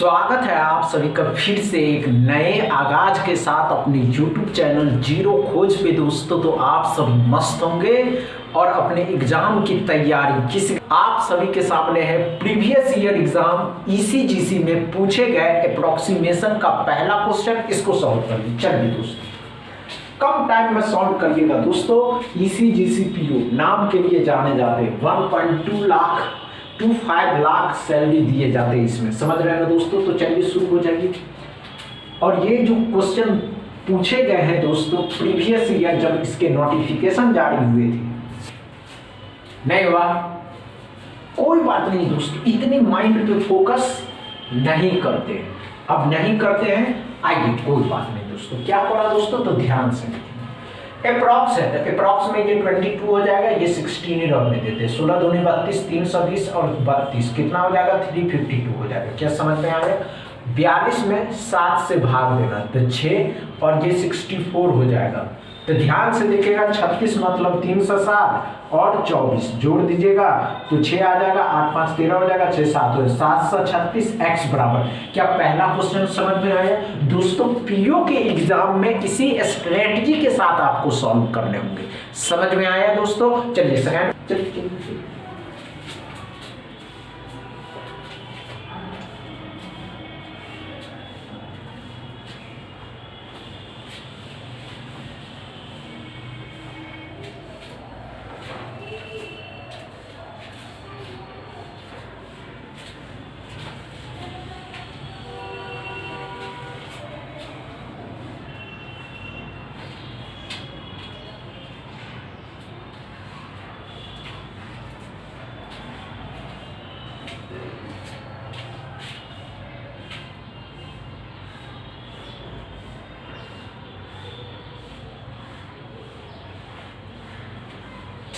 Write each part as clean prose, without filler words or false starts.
स्वागत है आप सभी का फिर से एक नए आगाज के साथ अपने YouTube चैनल जीरो खोज पे। दोस्तों तो आप सभी मस्त होंगे और अपने एग्जाम की तैयारी किसी आप सभी के सामने है प्रीवियस ईयर एग्जाम ईसीजीसी में पूछे गए अप्रोक्सीमेशन का पहला क्वेश्चन। इसको सॉल्व करिए। चलिए दोस्तों कम टाइम में सॉल्व करिएगा। दोस्तों ईसीजीसी पीओ नाम के लिए जाने जाते हैं। 1.2 लाख 25 लाख सैलरी दिए जाते हैं इसमें, समझ रहे हैं ना दोस्तों। तो चलिए शुरू हो जाइए। और ये जो क्वेश्चन पूछे गए हैं दोस्तों प्रीवियस ईयर जब इसके नोटिफिकेशन जारी हुए थे, नहीं हुआ कोई बात नहीं दोस्तों, इतनी माइंड पे फोकस नहीं करते। अब नहीं करते हैं, आइए कोई बात नहीं दोस्तों। क्या पढ़ा दोस्तों, तो ध्यान से अप्रॉक्स है, अप्रॉक्स में ये 22 हो जाएगा, ये 16 ही रहने देते। 16 दूनी 32, 320 और 32 कितना हो जाएगा, 352 हो जाएगा। क्या समझ में आया। 42 में 7 से भाग देना तो 6 और ये 64 हो जाएगा। तो ध्यान से देखिएगा 36 मतलब 360 और 24 जोड़ दीजिएगा तो 6 आ जाएगा, 8 5 13 हो जाएगा, 6 7 हो जाएगा, 736 x बराबर। क्या पहला क्वेश्चन समझ में आया दोस्तों। पीओ के एग्जाम में इसी स्ट्रेटजी के साथ आपको सॉल्व करने होंगे, समझ में आया दोस्तों। चलिए सेकंड चलिए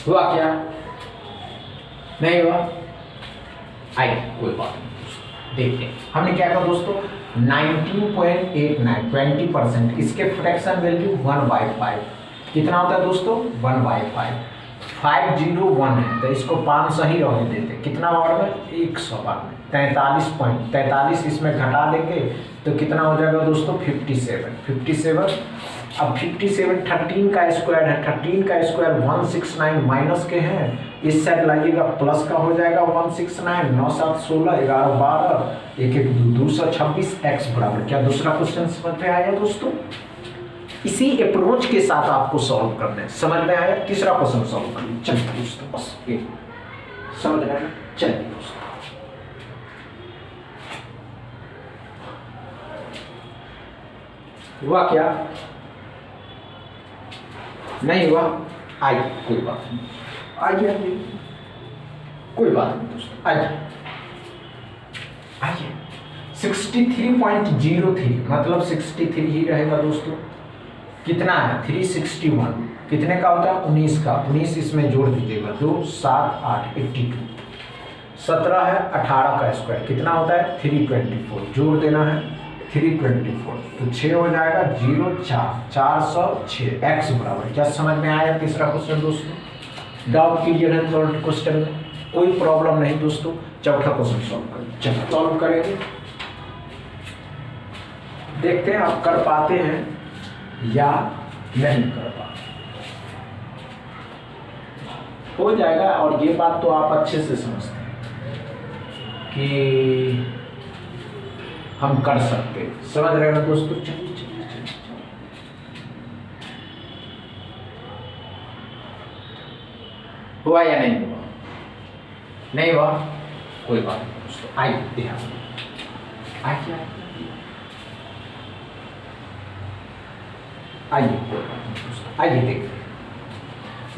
हुआ क्या, नहीं हुआ, आइए कोई बात नहीं देखते हैं। हमने क्या कहा दोस्तों 19.89 20%, इसके फ्रैक्शन वैल्यू 1/5 कितना होता है दोस्तों 1/5। 501 है तो इसको 500 ही रहने देते। कितना बार में 100 बार में 43 इसमें घटा देंगे तो कितना हो जाएगा दोस्तों 57। अब 57 13 का स्क्वायर है, 13 का स्क्वायर 169 माइनस के हैं, इस साइड लाइएगा प्लस का हो जाएगा 169, 9 7 16 11 12 1 1 226 x बराबर। क्या दूसरा क्वेश्चन समझ में आया दोस्तों। इसी अप्रोच के साथ आपको सॉल्व करना है, समझ में आया। तीसरा क्वेश्चन सॉल्व करिए। चलिए दोस्तों बस ये समझ रहे हैं। चलिए दोस्तों हुआ क्या, नहीं हुआ, आइए कोई बात नहीं, आइए कोई बात नहीं दोस्तों, आइए 63.03 मतलब 63 ही रहेगा दोस्तों। कितना है 361, कितने का होता है 19 का, 19 इसमें जोड़ दीजिएगा 2 7 8 82, 17 है 18 का स्क्वायर कितना होता है 324, जोड़ देना है 324 तो 6 हो जाएगा 0 4 406 x बराबर। क्या समझ में आया तीसरा क्वेश्चन दोस्तों। डाउट क्लियर है थर्ड क्वेश्चन में, कोई प्रॉब्लम नहीं दोस्तों। चौथा क्वेश्चन सॉल्व करें। चलो सॉल्व करेंगे, देखते हैं आप कर पाते हैं या नहीं कर पाते। हो जाएगा। और ये बात तो आप अच्छे से समझते हैं कि हम कर सकते हैं, समझ रहे हैं दोस्तों। चलिए हुआ या नहीं हुआ, नहीं हुआ कोई बात नहीं दोस्तों। आइए ध्यान आइए कोई बात नहीं दोस्तों। आइए देखते हैं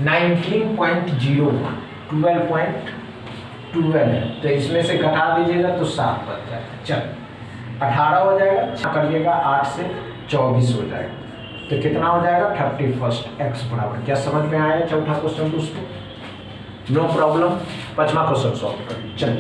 19.01 12.12 है तो इसमें से घटा दीजिएगा तो 7 बच जाएगा। चलो 18 हो जाएगा, करिएगा 8 से 24 हो जाएगा तो कितना हो जाएगा 31 x बराबर। क्या समझ में आया चौथा क्वेश्चन दोस्तों। No problem. 5वां क्वेश्चन सॉल्व करिए। चलिए